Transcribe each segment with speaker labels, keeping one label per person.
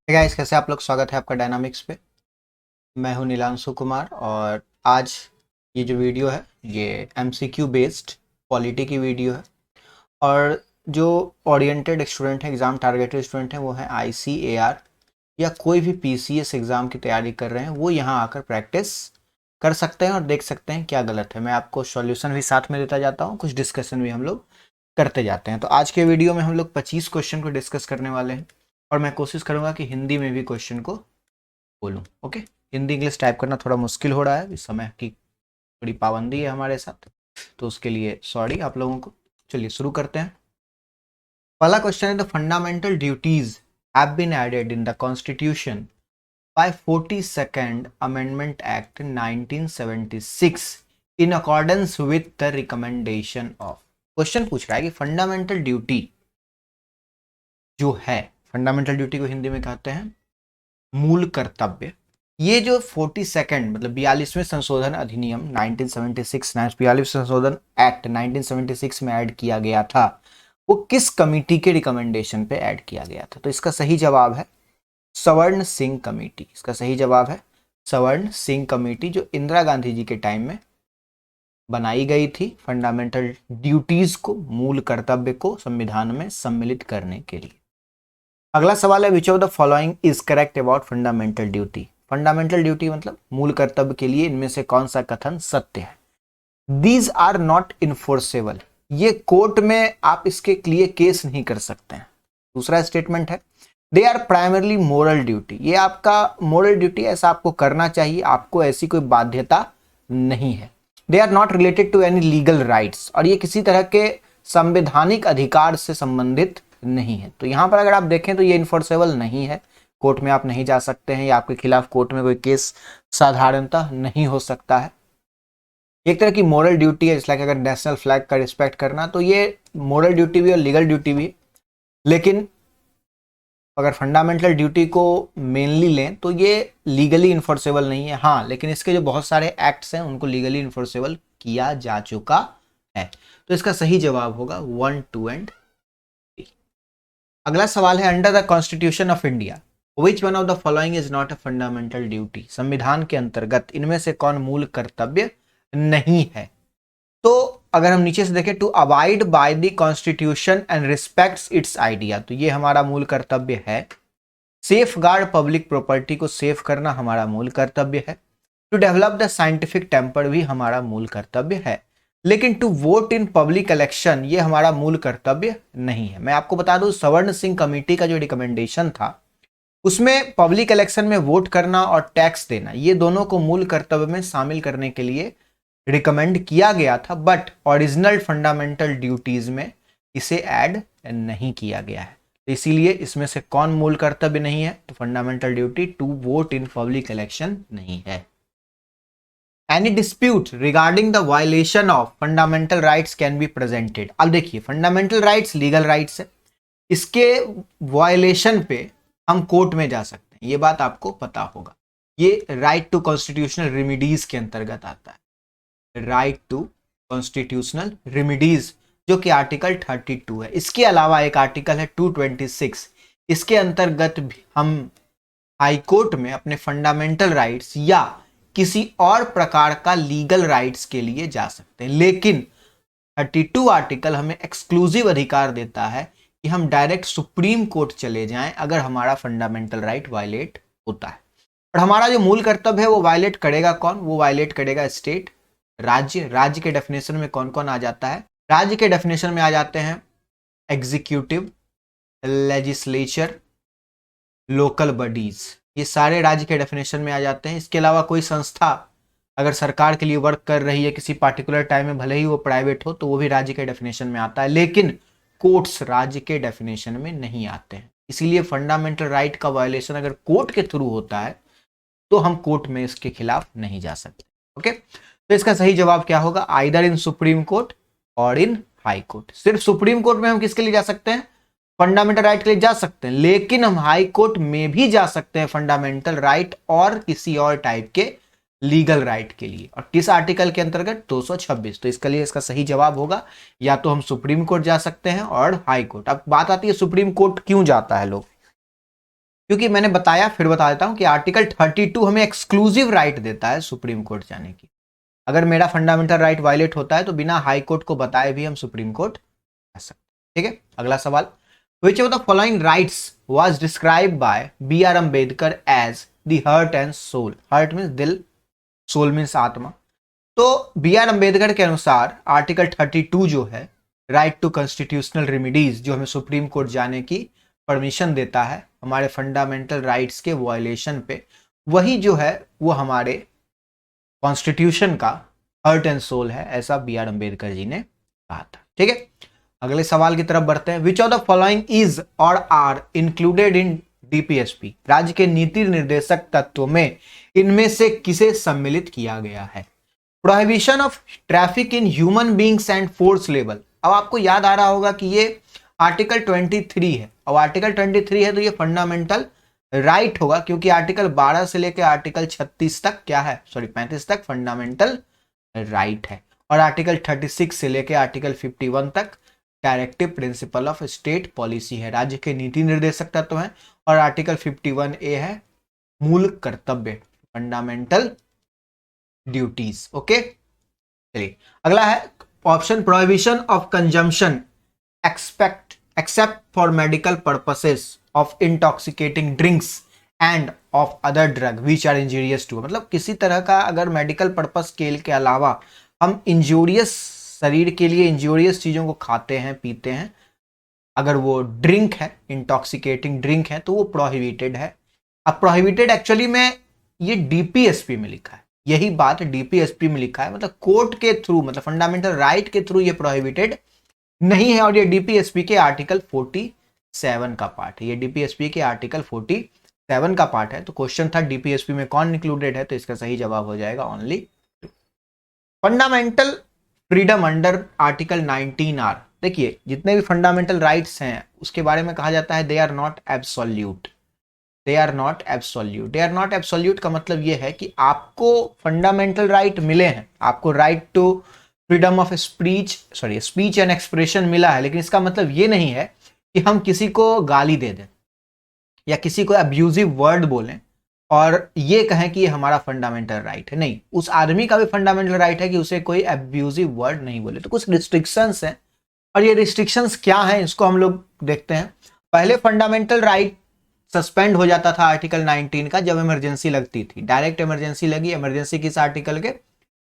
Speaker 1: Hey guys, कैसे आप लोग। स्वागत है आपका डायनामिक्स पे। मैं हूं नीलांशु कुमार और आज ये जो वीडियो है ये एमसीक्यू बेस्ड पॉलिटी की वीडियो है। और जो ओरिएंटेड स्टूडेंट हैं, एग्ज़ाम टारगेटेड स्टूडेंट हैं, वो हैं आईसीएआर या कोई भी पीसीएस एग्ज़ाम की तैयारी कर रहे हैं, वो यहाँ आकर प्रैक्टिस कर सकते हैं और देख सकते हैं क्या गलत है। मैं आपको सॉल्यूशन भी साथ में देता जाता हूँ, कुछ डिस्कशन भी हम लोग करते जाते हैं। तो आज के वीडियो में हम लोग 25 क्वेश्चन को डिस्कस करने वाले हैं और मैं कोशिश करूंगा कि हिंदी में भी क्वेश्चन को बोलूं। ओके। हिंदी इंग्लिश टाइप करना थोड़ा मुश्किल हो रहा है, इस समय की थोड़ी पाबंदी है हमारे साथ, तो उसके लिए सॉरी आप लोगों को। चलिए शुरू करते हैं। पहला क्वेश्चन है, the fundamental duties have been added in the constitution by 42nd amendment act 1976 in accordance with the recommendation of. Question पूछ रहा है कि फंडामेंटल ड्यूटी जो है, फंडामेंटल ड्यूटी को हिंदी में कहते हैं मूल कर्तव्य। ये जो 42nd मतलब 42वें संशोधन अधिनियम 1976 42वें संशोधन एक्ट 1976 में ऐड किया गया था, वो किस कमेटी के रिकमेंडेशन पे ऐड किया गया था? तो इसका सही जवाब है सवर्ण सिंह कमेटी। इसका सही जवाब है सवर्ण सिंह कमेटी, जो इंदिरा गांधी जी के टाइम में बनाई गई थी फंडामेंटल ड्यूटीज को, मूल कर्तव्य को संविधान में सम्मिलित करने के लिए। अगला सवाल है, विच of the following is correct about fundamental duty. Fundamental duty मतलब मूल कर्तव्य के लिए इनमें से कौन सा कथन सत्य है? दीज आर नॉट इन्फोर्सेबल, ये कोर्ट में आप इसके लिए केस नहीं कर सकते हैं। दूसरा स्टेटमेंट है, they are primarily moral duty, ये आपका मोरल ड्यूटी, ऐसा आपको करना चाहिए, आपको ऐसी कोई बाध्यता नहीं है। They are not related to any legal rights, और ये किसी तरह के संवैधानिक अधिकार से संबंधित नहीं है। तो यहां पर अगर आप देखें तो ये इन्फोर्सेबल नहीं है, कोर्ट में आप नहीं जा सकते हैं या आपके खिलाफ कोर्ट में कोई केस साधारणतः नहीं हो सकता है। एक तरह की मोरल ड्यूटी है, जिससे अगर नेशनल फ्लैग का रिस्पेक्ट करना, तो ये मोरल ड्यूटी भी और लीगल ड्यूटी भी। लेकिन अगर फंडामेंटल ड्यूटी को मेनली लें तो ये लीगली इन्फोर्सेबल नहीं है। हाँ, लेकिन इसके जो बहुत सारे एक्ट्स हैं उनको लीगली इन्फोर्सेबल किया जा चुका है। तो इसका सही जवाब होगा 1, 2 एंड 3। अगला सवाल है, under the constitution of India which one of the following is not a fundamental duty. संविधान के अंतर्गत इनमें से कौन मूल कर्तव्य नहीं है? तो अगर हम नीचे से देखें, to abide by the constitution and respects its idea, तो ये हमारा मूल कर्तव्य है। सेफ गार्ड पब्लिक प्रॉपर्टी को सेफ करना हमारा मूल कर्तव्य है। To develop the scientific temper भी हमारा मूल कर्तव्य है। लेकिन to vote in public election ये हमारा मूल कर्तव्य नहीं है। मैं आपको बता दूं, सवर्ण सिंह कमेटी का जो रिकमेंडेशन था उसमें पब्लिक इलेक्शन में वोट करना और टैक्स देना, ये दोनों को मूल कर्तव्य में शामिल करने के लिए रिकमेंड किया गया था, बट ओरिजिनल फंडामेंटल ड्यूटीज में इसे ऐड नहीं किया गया है। तो इसीलिए इसमें से कौन मूल कर्तव्य नहीं है? तो fundamental duty to vote in public election नहीं है। Any dispute regarding the violation of fundamental rights can be presented. अब देखिए, फंडामेंटल राइट्स लीगल राइट्स है, इसके वायलेशन पे हम कोर्ट में जा सकते हैं, ये बात आपको पता होगा। ये राइट टू कॉन्स्टिट्यूशनल रेमिडीज के अंतर्गत आता है, राइट टू कॉन्स्टिट्यूशनल रेमिडीज, जो कि आर्टिकल 32 है। इसके अलावा एक आर्टिकल है 226, इसके अंतर्गत भी हम हाई कोर्ट में अपने फंडामेंटल राइट्स या किसी और प्रकार का लीगल राइट्स के लिए जा सकते हैं। लेकिन 32 आर्टिकल हमें एक्सक्लूसिव अधिकार देता है कि हम डायरेक्ट सुप्रीम कोर्ट चले जाएं अगर हमारा फंडामेंटल राइट वायलेट होता है। और हमारा जो मूल कर्तव्य है वो वायलेट करेगा कौन? वो वायलेट करेगा स्टेट, राज्य। राज्य के डेफिनेशन में कौन कौन आ जाता है? राज्य के डेफिनेशन में आ जाते हैं एग्जीक्यूटिव, लेजिस्लेचर, लोकल बॉडीज, ये सारे राज्य के डेफिनेशन में आ जाते हैं। इसके अलावा कोई संस्था अगर सरकार के लिए वर्क कर रही है किसी पार्टिकुलर टाइम में, भले ही वो प्राइवेट हो, तो वो भी राज्य के डेफिनेशन में आता है। लेकिन कोर्ट्स राज्य के डेफिनेशन में नहीं आते हैं। इसीलिए फंडामेंटल राइट का वायलेशन अगर कोर्ट के थ्रू होता है तो हम कोर्ट में इसके खिलाफ नहीं जा सकते। ओके, तो इसका सही जवाब क्या होगा? आइदर इन सुप्रीम कोर्ट और इन हाई कोर्ट। सिर्फ सुप्रीम कोर्ट में हम किसके लिए जा सकते हैं? फंडामेंटल राइट के लिए जा सकते हैं, लेकिन हम हाई कोर्ट में भी जा सकते हैं फंडामेंटल राइट और किसी और टाइप के लीगल राइट के लिए। और किस आर्टिकल के अंतर्गत? 226। तो इसके लिए इसका सही जवाब होगा या तो हम सुप्रीम कोर्ट जा सकते हैं और हाई कोर्ट। अब बात आती है सुप्रीम कोर्ट क्यों जाता है लोग। क्योंकि मैंने बताया, फिर बता देता हूं कि आर्टिकल 32 हमें एक्सक्लूसिव राइट देता है सुप्रीम कोर्ट जाने की। अगर मेरा फंडामेंटल राइट वायलेट होता है तो बिना हाई कोर्ट को बताए भी हम सुप्रीम कोर्ट जा सकते हैं। ठीक है, अगला सवाल, which of the following rights was described by B R Ambedkar as the heart and soul? Heart means दिल, सोल मीन्स आत्मा। तो बी आर अम्बेडकर के अनुसार आर्टिकल 32 जो है, राइट टू कॉन्स्टिट्यूशनल रेमिडीज, जो हमें सुप्रीम कोर्ट जाने की परमिशन देता है हमारे फंडामेंटल राइट्स के वायलेशन पे, वही जो है वो हमारे कॉन्स्टिट्यूशन का हार्ट एंड सोल है, ऐसा बी आर अम्बेडकर जी ने कहा था। ठीक है, अगले सवाल की तरफ बढ़ते हैं। विच ऑफ द फॉलोइंग इज और आर इंक्लूडेड इन डीपीएसपी? राज्य के नीति निर्देशक तत्वों में इनमें से किसे सम्मिलित किया गया है? Prohibition of traffic in human beings and force level. अब आपको याद आ रहा होगा कि ये आर्टिकल 23 है, और आर्टिकल 23 है तो ये फंडामेंटल राइट होगा, क्योंकि आर्टिकल 12 से लेकर आर्टिकल 36 तक क्या है, सॉरी 35 तक फंडामेंटल राइट है, और आर्टिकल 36 से लेकर आर्टिकल 51 तक directive principle of state policy है, राज्य के नीति निर्देशक तत्व है, और आर्टिकल 51A है मूल कर्तव्य, फंडामेंटल ड्यूटीज। ओके, चलिए अगला है option, prohibition of consumption except for medical purposes of intoxicating drinks and of other drug which are injurious to. मतलब किसी तरह का अगर मेडिकल पर्पस के अलावा हम इंजूरियस, शरीर के लिए इंजूरियस चीजों को खाते हैं, पीते हैं, अगर वो ड्रिंक है, इंटॉक्सिकेटिंग ड्रिंक है, तो वो प्रोहिबिटेड है। अब प्रोहिबिटेड एक्चुअली में ये डीपीएसपी में लिखा है, यही बात डीपीएसपी में लिखा है, मतलब कोर्ट के थ्रू, मतलब फंडामेंटल राइट के थ्रू ये प्रोहिबिटेड नहीं है, और ये डीपीएसपी के आर्टिकल 47 का पार्ट है, ये डीपीएसपी के आर्टिकल 47 का पार्ट है। तो क्वेश्चन था डीपीएसपी में कौन इंक्लूडेड है, तो इसका सही जवाब हो जाएगा only. Fundamental freedom under article 19R, देखिए जितने भी फंडामेंटल राइट्स हैं उसके बारे में कहा जाता है they are not absolute, they are not absolute. They are not absolute का मतलब यह है कि आपको फंडामेंटल राइट मिले हैं, आपको right to freedom of speech and expression मिला है, लेकिन इसका मतलब ये नहीं है कि हम किसी को गाली दे दें या किसी को अब्यूजिव वर्ड बोलें और ये कहें कि ये हमारा फंडामेंटल राइट है। नहीं, उस आदमी का भी फंडामेंटल राइट है कि उसे कोई अब्यूजिव वर्ड नहीं बोले। तो कुछ रिस्ट्रिक्शंस हैं, और ये रिस्ट्रिक्शंस क्या हैं इसको हम लोग देखते हैं। पहले फंडामेंटल राइट सस्पेंड हो जाता था आर्टिकल 19 का, जब इमरजेंसी लगती थी, डायरेक्ट इमरजेंसी लगी, इमरजेंसी किस आर्टिकल के,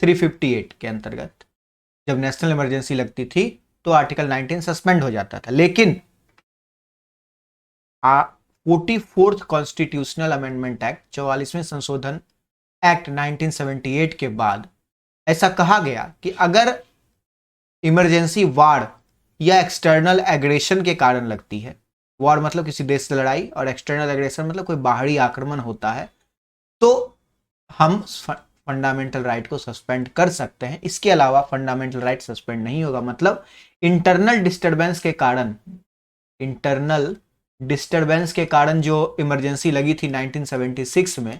Speaker 1: 358 के अंतर्गत जब नेशनल इमरजेंसी लगती थी तो आर्टिकल 19 सस्पेंड हो जाता था। लेकिन 44th कॉन्स्टिट्यूशनल अमेंडमेंट एक्ट, 44वें संशोधन एक्ट 1978 के बाद ऐसा कहा गया कि अगर इमरजेंसी वार या एक्सटर्नल एग्रेशन के कारण लगती है, वार मतलब किसी देश से लड़ाई और एक्सटर्नल एग्रेशन मतलब कोई बाहरी आक्रमण होता है, तो हम फंडामेंटल राइट को सस्पेंड कर सकते हैं। इसके अलावा फंडामेंटल राइट सस्पेंड नहीं होगा। मतलब इंटरनल डिस्टरबेंस के कारण जो इमरजेंसी लगी थी 1976 में,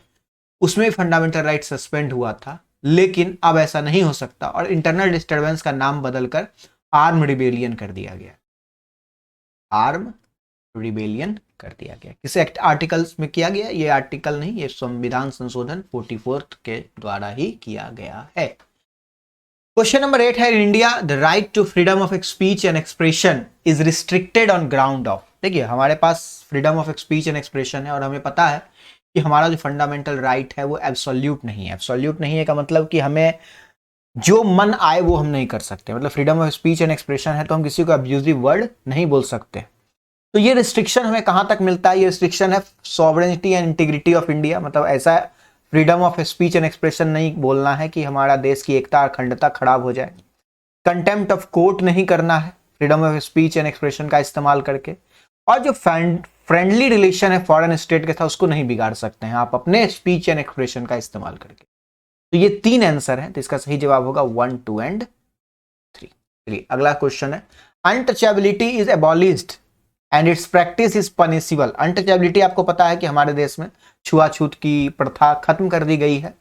Speaker 1: उसमें फंडामेंटल राइट सस्पेंड हुआ था, लेकिन अब ऐसा नहीं हो सकता, और इंटरनल डिस्टरबेंस का नाम बदलकर आर्म रिबेलियन कर दिया गया। आर्म रिबेलियन कर दिया गया। किस एक्ट आर्टिकल्स में किया गया? ये आर्टिकल नहीं, ये संविधान संशोधन 44th के द्वारा ही किया गया है। क्वेश्चन नंबर 8 है, in India the right to freedom of speech and expression is restricted on ground of. देखिए हमारे पास freedom of speech and expression है, और हमें पता है कि हमारा जो फंडामेंटल राइट है वो एब्सोल्यूट नहीं है। एब्सोल्यूट नहीं है का मतलब कि हमें जो मन आए वो हम नहीं कर सकते। मतलब freedom of speech and expression है तो हम किसी को अब्यूजिव वर्ड नहीं बोल सकते। तो ये रिस्ट्रिक्शन हमें कहां तक मिलता है? ये रिस्ट्रिक्शन है sovereignty and integrity of India. मतलब ऐसा freedom of speech and expression नहीं बोलना है कि हमारा देश की एकता अखंडता खराब हो जाए। कंटेम्प्ट ऑफ कोर्ट नहीं करना है freedom of speech and expression का इस्तेमाल करके, और जो फ्रेंडली रिलेशन है फॉरेन स्टेट के साथ उसको नहीं बिगाड़ सकते हैं आप अपने स्पीच एंड एक्सप्रेशन का इस्तेमाल करके। तो ये 3 आंसर हैं, तो इसका सही जवाब होगा 1, 2 एंड 3। चलिए अगला क्वेश्चन है, untouchability is abolished and it's practice is punishable. Untouchability आपको पता है कि हमारे देश में छुआछूत की प्रथा खत्म कर दी गई है,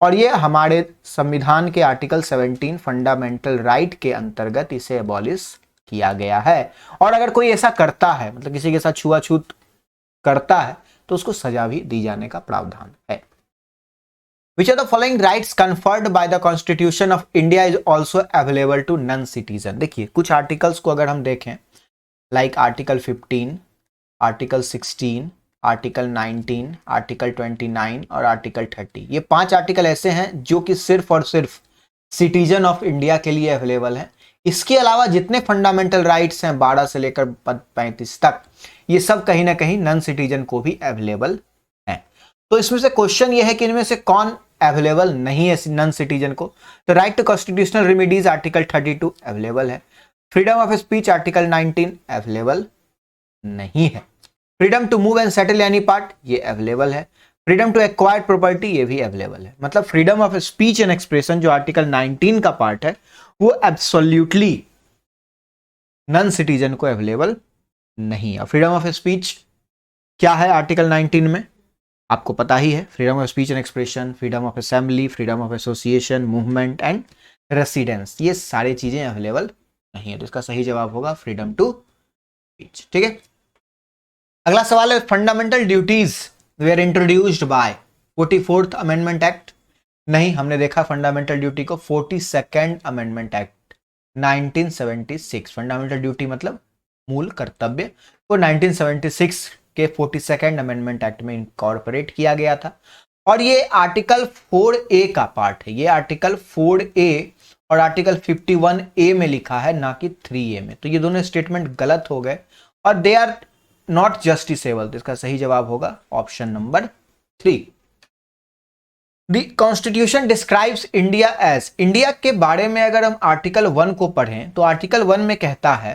Speaker 1: और ये हमारे संविधान के आर्टिकल 17 फंडामेंटल राइट के अंतर्गत इसे एबॉलिश किया गया है। और अगर कोई ऐसा करता है, मतलब किसी के साथ छुआछूत करता है, तो उसको सजा भी दी जाने का प्रावधान है। Which of the following rights conferred by the Constitution of India is also available to non-citizen? देखिए कुछ आर्टिकल्स को अगर हम देखें, like article 15, article 16, article 19, article 29 और आर्टिकल 30, ये 5 आर्टिकल ऐसे हैं जो कि सिर्फ और सिर्फ सिटीजन ऑफ इंडिया के लिए अवेलेबल है। इसके अलावा जितने फंडामेंटल राइट्स हैं 12 से लेकर 35 तक, ये सब कहीं ना कहीं नॉन सिटीजन को भी अवेलेबल है। तो इसमें से क्वेश्चन ये है कि इनमें से कौन अवेलेबल नहीं है नॉन सिटीजन को। तो right to constitutional remedies article 32 available है। Freedom of speech article 19 available नहीं है। Freedom to move and settle any part ये अवेलेबल है। फ्रीडम टू एक्वायर्ड प्रॉपर्टी ये भी अवेलेबल है। मतलब freedom of speech and expression जो आर्टिकल 19 का पार्ट है वो एब्सोल्युटली नॉन सिटीजन को अवेलेबल नहीं है। फ्रीडम ऑफ स्पीच क्या है आर्टिकल 19 में आपको पता ही है, freedom of speech and expression, freedom of assembly, freedom of association, movement and residence, ये सारी चीजें अवेलेबल नहीं है। तो इसका सही जवाब होगा फ्रीडम टू स्पीच। ठीक है, अगला सवाल है fundamental duties were introduced by 44th amendment act. नहीं, हमने देखा फंडामेंटल ड्यूटी को 42nd amendment act 1976। Fundamental duty मतलब मूल कर्तव्य को 1976 के 42nd अमेंडमेंट एक्ट में इनकॉर्पोरेट किया गया था और ये आर्टिकल 4A का पार्ट है। ये आर्टिकल 4A और आर्टिकल 51A में लिखा है, ना कि 3A में। तो ये दोनों स्टेटमेंट गलत हो गए और दे आर नॉट जस्टिसेबल। तो इसका सही जवाब होगा option number 3। The constitution describes India as, India के बारे में अगर हम आर्टिकल 1 को पढ़ें तो आर्टिकल 1 में कहता है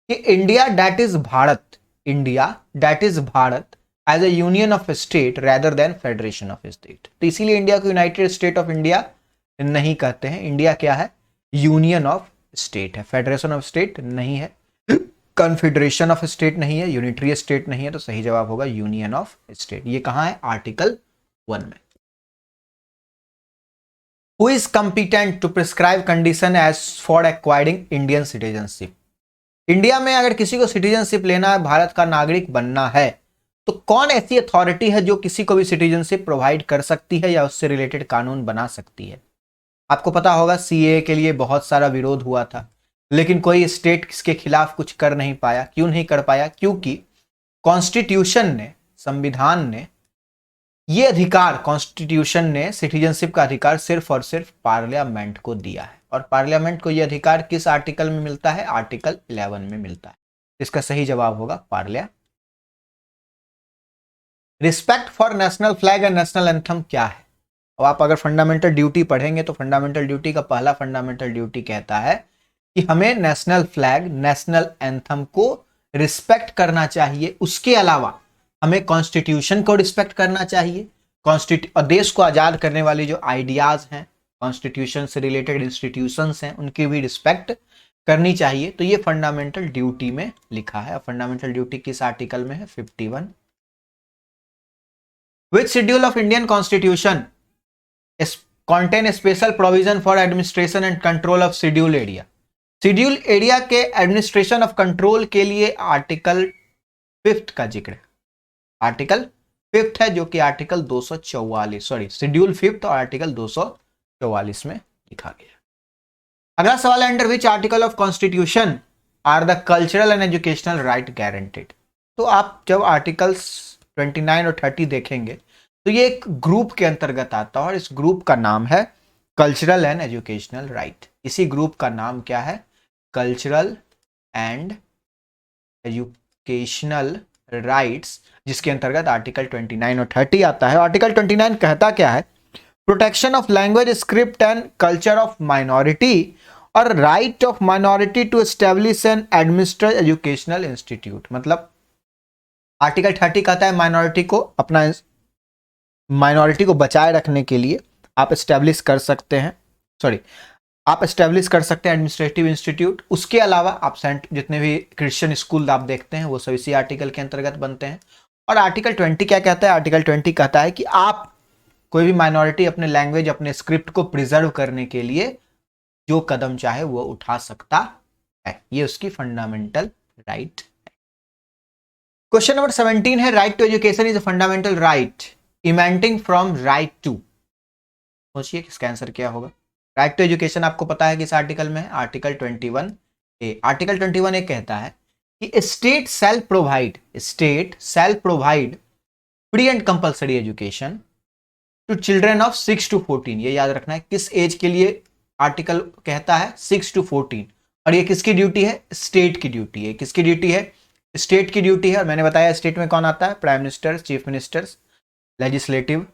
Speaker 1: कि India that is Bharat, India that is Bharat as a union of state rather than federation of state. तो इसीलिए इंडिया को यूनाइटेड स्टेट ऑफ इंडिया नहीं कहते हैं। इंडिया क्या है? यूनियन ऑफ स्टेट है, फेडरेशन ऑफ स्टेट नहीं है, कन्फेडरेशन ऑफ स्टेट नहीं है, यूनिटरी स्टेट नहीं है। तो सही जवाब होगा यूनियन ऑफ स्टेट। ये कहां है? आर्टिकल 1 में। Who is competent to prescribe condition as for acquiring Indian citizenship? India में अगर किसी को सिटीजनशिप लेना है, भारत का नागरिक बनना है, तो कौन ऐसी अथॉरिटी है जो किसी को भी सिटीजनशिप प्रोवाइड कर सकती है या उससे रिलेटेड कानून बना सकती है? आपको पता होगा सीएए के लिए बहुत सारा विरोध हुआ था, लेकिन कोई स्टेट इसके खिलाफ कुछ कर नहीं पाया। क्यों नहीं कर पाया? क्योंकि कॉन्स्टिट्यूशन ने, संविधान ने ये अधिकार, कॉन्स्टिट्यूशन ने सिटीजनशिप का अधिकार सिर्फ और सिर्फ पार्लियामेंट को दिया है। और पार्लियामेंट को ये अधिकार किस आर्टिकल में मिलता है? आर्टिकल 11 में मिलता है। इसका सही जवाब होगा parliament. Respect for national flag and national anthem क्या है? अब आप अगर फंडामेंटल ड्यूटी पढ़ेंगे तो फंडामेंटल ड्यूटी का पहला फंडामेंटल ड्यूटी कहता है कि हमें नेशनल फ्लैग, नेशनल एंथम को रिस्पेक्ट करना चाहिए। उसके अलावा हमें कॉन्स्टिट्यूशन को रिस्पेक्ट करना चाहिए। और देश को आजाद करने वाली जो आइडियाज हैं, कॉन्स्टिट्यूशन से रिलेटेड इंस्टीट्यूशंस हैं, उनकी भी रिस्पेक्ट करनी चाहिए। तो ये फंडामेंटल ड्यूटी में लिखा है। फंडामेंटल ड्यूटी किस आर्टिकल में है? 51। Which schedule of Indian constitution contain special provision for administration and control of schedule area? Schedule area के एडमिनिस्ट्रेशन ऑफ कंट्रोल के लिए आर्टिकल 5 का जिक्र है। आर्टिकल 5 है जो कि आर्टिकल 244, सॉरी, शेड्यूल 5 और आर्टिकल 244 में लिखा गया। अगला सवाल है under which article of constitution are the cultural and educational right guaranteed? तो आप जब आर्टिकल्स 29 और 30 देखेंगे तो ये एक ग्रुप के अंतर्गत आता है और इस ग्रुप का नाम है कल्चरल एंड एजुकेशनल राइट। इसी ग्रुप का नाम क्या है? कल्चरल एंड एजुकेशनल राइट्स, जिसके अंतर्गत आर्टिकल 29 और 30 आता है। आर्टिकल 29 कहता क्या है? Protection of language, script and culture of minority और right of minority to establish and administer educational institute. मतलब आर्टिकल 30 कहता है माइनॉरिटी को, अपना माइनॉरिटी को बचाए रखने के लिए आप एस्टेब्लिश कर सकते हैं, आप एस्टेब्लिश कर सकते हैं एडमिनिस्ट्रेटिव इंस्टीट्यूट। उसके अलावा आप जितने भी क्रिश्चियन स्कूल आप देखते हैं वो सब इसी आर्टिकल के अंतर्गत बनते हैं। और आर्टिकल 20 क्या कहता है? आर्टिकल 20 कहता है कि आप कोई भी माइनॉरिटी अपने लैंग्वेज, अपने स्क्रिप्ट को प्रिजर्व करने के लिए जो कदम चाहे वो उठा सकता है। ये उसकी फंडामेंटल राइट क्वेश्चन नंबर 17 है, right to education is a fundamental right emanating from right to. सोचिए इसका आंसर क्या होगा। राइट टू एजुकेशन आपको पता है किस आर्टिकल में है, आर्टिकल 21 ए। आर्टिकल 21 ए कहता है कि state shall provide free and compulsory education to children of 6 to 14। ये याद रखना है किस एज के लिए आर्टिकल कहता है, 6 to 14। और ये किसकी ड्यूटी है, स्टेट की ड्यूटी है। किसकी ड्यूटी है, स्टेट की ड्यूटी है। और मैंने बताया स्टेट में कौन आता है, prime minister, chief minister, legislative,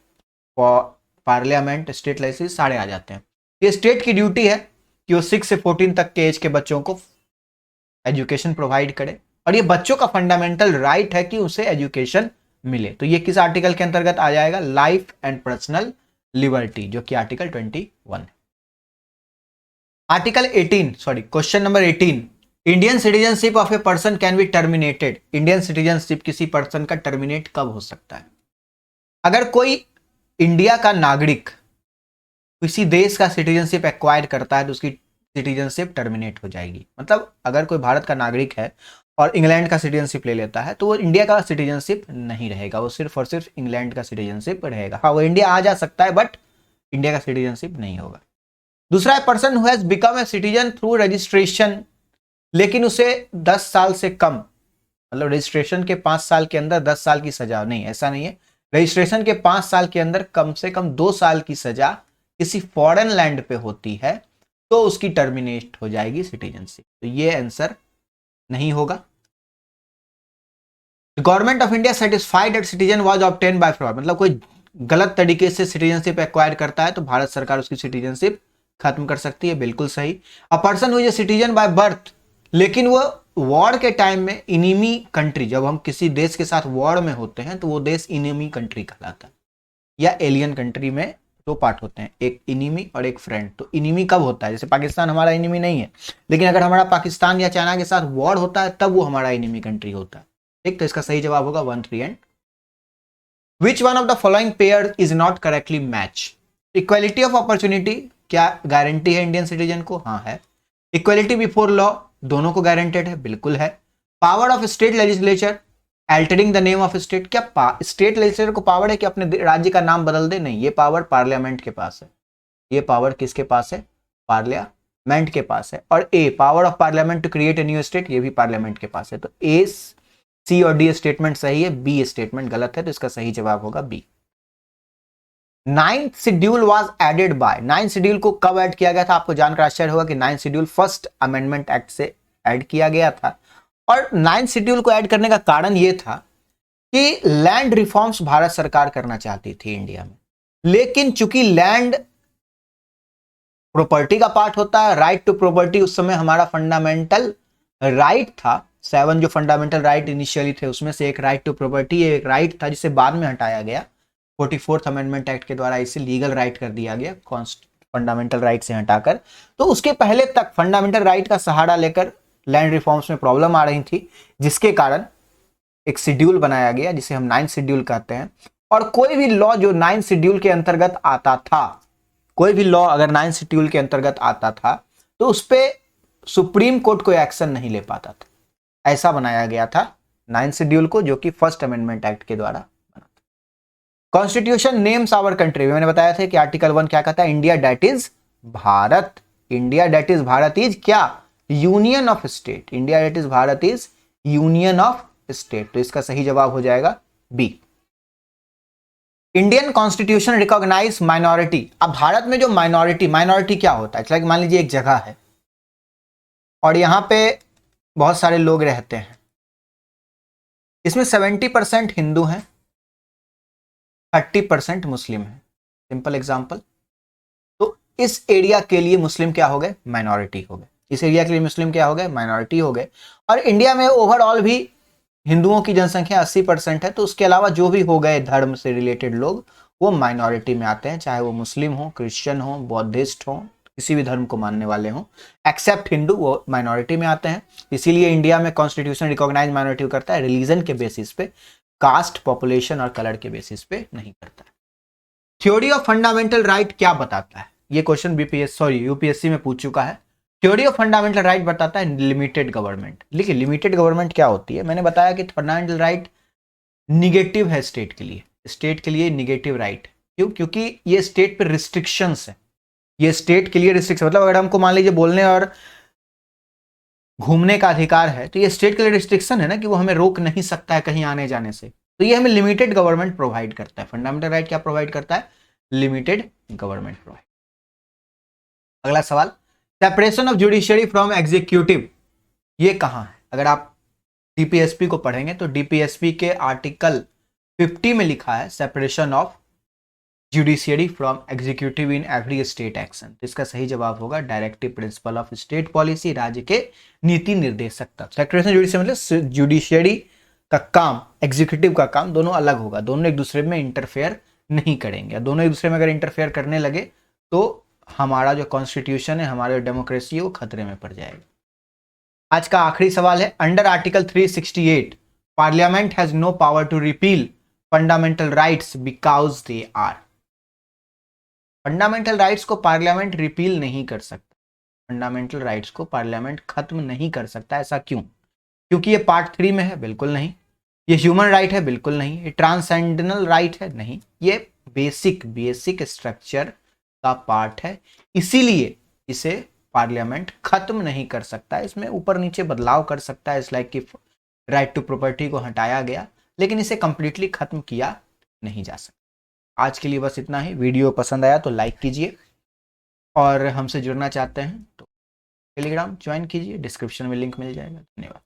Speaker 1: parliament, state legislative सारे आ जाते हैं। ये स्टेट की ड्यूटी है कि वो 6 से 14 तक के एज के बच्चों को एजुकेशन प्रोवाइड करे, और ये बच्चों का फंडामेंटल राइट है कि उसे एजुकेशन मिले। तो ये किस आर्टिकल के अंतर्गत आ जाएगा, लाइफ एंड पर्सनल लिबर्टी, जो कि आर्टिकल 21 है। Article 18 sorry question number 18, Indian citizenship of a person can be terminated. Indian citizenship किसी पर्सन का टर्मिनेट कब हो सकता है, अगर कोई इंडिया का नागरिक किसी देश का सिटीजनशिप एक्वायर करता है तो उसकी सिटीजनशिप टर्मिनेट हो जाएगी। मतलब अगर कोई भारत का नागरिक है और इंग्लैंड का सिटीजनशिप ले लेता है तो वो इंडिया का सिटीजनशिप नहीं रहेगा, वो सिर्फ और सिर्फ इंग्लैंड का सिटीजनशिप रहेगा। हाँ, वो इंडिया आ जा सकता है बट इंडिया का सिटीजनशिप नहीं होगा। दूसरा है, person who has become a citizen through registration, लेकिन उसे 10 साल से कम, मतलब रजिस्ट्रेशन के 5 साल के अंदर 10 साल की सजा नहीं, ऐसा नहीं है। रजिस्ट्रेशन के 5 साल के अंदर कम से कम 2 साल की सजा किसी फॉरेन लैंड पे होती है तो उसकी टर्मिनेट हो जाएगी सिटीजनशिप। तो ये आंसर नहीं होगा। Government of India satisfied that citizen was obtain bye fraud, मतलब कोई गलत तरीके से सिटीजनशिप एक्वायर करता है तो भारत सरकार उसकी सिटीजनशिप खत्म कर सकती है, बिल्कुल सही। A person who is a citizen by birth, लेकिन वो वॉर के टाइम में इनिमी कंट्री, जब हम किसी देश के साथ वॉर में होते हैं तो वो देश इनिमी कंट्री कहलाता है, या एलियन कंट्री में दो पार्ट होते हैं, एक इनिमी और एक फ्रेंड। तो इनिमी कब होता है, जैसे पाकिस्तान हमारा इनिमी नहीं है, लेकिन अगर हमारा पाकिस्तान या चाइना के साथ वॉर होता है तब वो हमारा इनिमी कंट्री होता है। ठीक, तो इसका सही जवाब होगा 1, 3 and. Which one of the following pair is not correctly match. Equality of opportunity क्या गारंटी है इंडियन सिटीजन को, हाँ है। इक्वालिटी बिफोर लॉ दोनों को गारंटेड है, बिल्कुल है। Power of state legislature altering the name of state, क्या स्टेट लेजिस्लेचर को पावर है कि अपने राज्य का नाम बदल दे, नहीं, ये पावर पार्लियामेंट के पास है। ये पावर किसके पास है, पार्लियामेंट के पास है। और A, power of parliament to create a new state, ये भी पार्लियामेंट के पास है। तो ए, सी और डी स्टेटमेंट सही है, बी स्टेटमेंट गलत है, तो इसका सही जवाब होगा B. 9th schedule was added by, 9th schedule को कब ऐड किया गया था, आपको जानकर आश्चर्य होगा कि 9th schedule first amendment act से ऐड किया गया था। और 9th शेड्यूल को ऐड करने का कारण यह था कि लैंड रिफॉर्म्स भारत सरकार करना चाहती थी इंडिया में, लेकिन चूंकि लैंड प्रॉपर्टी का पार्ट होता है, राइट टू प्रॉपर्टी उस समय हमारा फंडामेंटल राइट था। 7 जो फंडामेंटल राइट इनिशियली थे उसमें से एक राइट टू प्रॉपर्टी एक राइट था, जिसे बाद में हटाया गया 44th अमेंडमेंट एक्ट के द्वारा, इसे लीगल राइट कर दिया गया फंडामेंटल राइट से हटाकर। तो उसके पहले तक फंडामेंटल राइट का सहारा लेकर लैंड रिफॉर्म्स में प्रॉब्लम आ रही थी, जिसके कारण एक शेड्यूल बनाया गया जिसे हम 9th शेड्यूल कहते हैं। और कोई भी लॉ जो 9th शेड्यूल के अंतर्गत आता था, कोई भी लॉ अगर 9th शेड्यूल के अंतर्गत आता था तो उस पर सुप्रीम कोर्ट कोई एक्शन नहीं ले पाता था। ऐसा बनाया गया था 9th शेड्यूल को, जो कि फर्स्ट अमेंडमेंट एक्ट के द्वारा बना था। कॉन्स्टिट्यूशन नेम्स आवर कंट्री, मैंने बताया था कि आर्टिकल 1 क्या कहता है, India that is Bharat. India that is Bharat is क्या, union of state. India that is Bharat is union of state. तो इसका सही जवाब हो जाएगा B. Indian constitution recognise minority. अब भारत में जो माइनॉरिटी क्या होता है, लाइक मान लीजिए एक जगह है और यहां पे बहुत सारे लोग रहते हैं, इसमें 70% हिंदू हैं, 30% मुस्लिम हैं। सिंपल एग्जांपल, तो इस एरिया के लिए मुस्लिम क्या हो गए, माइनॉरिटी हो गए। इस एरिया के लिए मुस्लिम क्या हो गए, माइनॉरिटी हो गए। और इंडिया में ओवरऑल भी हिंदुओं की जनसंख्या 80% है, तो उसके अलावा जो भी हो गए धर्म से रिलेटेड लोग वो माइनॉरिटी में आते हैं, चाहे वो मुस्लिम हो, क्रिश्चियन हो, बौद्धिस्ट हो, किसी भी धर्म को मानने वाले हो, एक्सेप्ट हिंदू, वो माइनॉरिटी में आते हैं। इसीलिए इंडिया में कॉन्स्टिट्यूशन रिकॉग्नाइज माइनॉरिटी करता है, रिलीजन के बेसिस पे, कास्ट, पॉपुलेशन और कलर के बेसिस पे नहीं करता है। थ्योरी ऑफ फंडामेंटल राइट क्या बताता है, ये क्वेश्चन यूपीएससी में पूछ चुका है। थ्योरी ऑफ फंडामेंटल राइट बताता है लिमिटेड गवर्नमेंट। देखिए लिमिटेड गवर्नमेंट क्या होती है, मैंने बताया कि फंडामेंटल राइट निगेटिव है स्टेट के लिए, स्टेट के लिए निगेटिव राइट। क्यों? क्योंकि ये स्टेट पे रिस्ट्रिक्शंस है, ये स्टेट के लिए रिस्ट्रिक्शन, मतलब अगर हमको मान लीजिए बोलने और घूमने का अधिकार है तो ये स्टेट के लिए रिस्ट्रिक्शन है ना, कि वो हमें रोक नहीं सकता है कहीं आने जाने से। तो ये हमें लिमिटेड गवर्नमेंट प्रोवाइड करता है। फंडामेंटल राइट क्या प्रोवाइड करता है? Limited government provide. अगला सवाल, separation of judiciary from executive, ये कहां है? अगर आप डीपीएसपी को पढ़ेंगे तो डीपीएसपी के आर्टिकल 50 में लिखा है separation of judiciary from executive in every state action. तो इसका सही जवाब होगा directive principle of state policy, राज्य के नीति निर्देशक तत्व। सेपरेशन जुडिशियरी मतलब जुडिशियरी का काम, एग्जीक्यूटिव का काम दोनों अलग होगा, दोनों एक दूसरे में इंटरफेयर नहीं करेंगे। दोनों एक दूसरे में अगर इंटरफेयर करने लगे तो हमारा जो कॉन्स्टिट्यूशन है, हमारी डेमोक्रेसी है, वो खतरे में पड़ जाएगा। आज का आखिरी सवाल है, under article 368 parliament has no power to repeal fundamental rights because they are. Fundamental rights को पार्लियामेंट रिपील नहीं कर सकता, फंडामेंटल राइट्स को पार्लियामेंट खत्म नहीं कर सकता। ऐसा क्यों? क्योंकि ये पार्ट 3 में है? बिल्कुल नहीं। ये ह्यूमन राइट है? बिल्कुल नहीं। ये ट्रांसेंडेंटल राइट है? नहीं। ये बेसिक स्ट्रक्चर का पार्ट है, इसीलिए इसे पार्लियामेंट खत्म नहीं कर सकता। इसमें ऊपर नीचे बदलाव कर सकता है, इस लाइक की राइट टू प्रॉपर्टी को हटाया गया, लेकिन इसे कंप्लीटली खत्म किया नहीं जा सकता। आज के लिए बस इतना ही। वीडियो पसंद आया तो लाइक कीजिए, और हमसे जुड़ना चाहते हैं तो टेलीग्राम ज्वाइन कीजिए, डिस्क्रिप्शन में लिंक मिल जाएगा। धन्यवाद।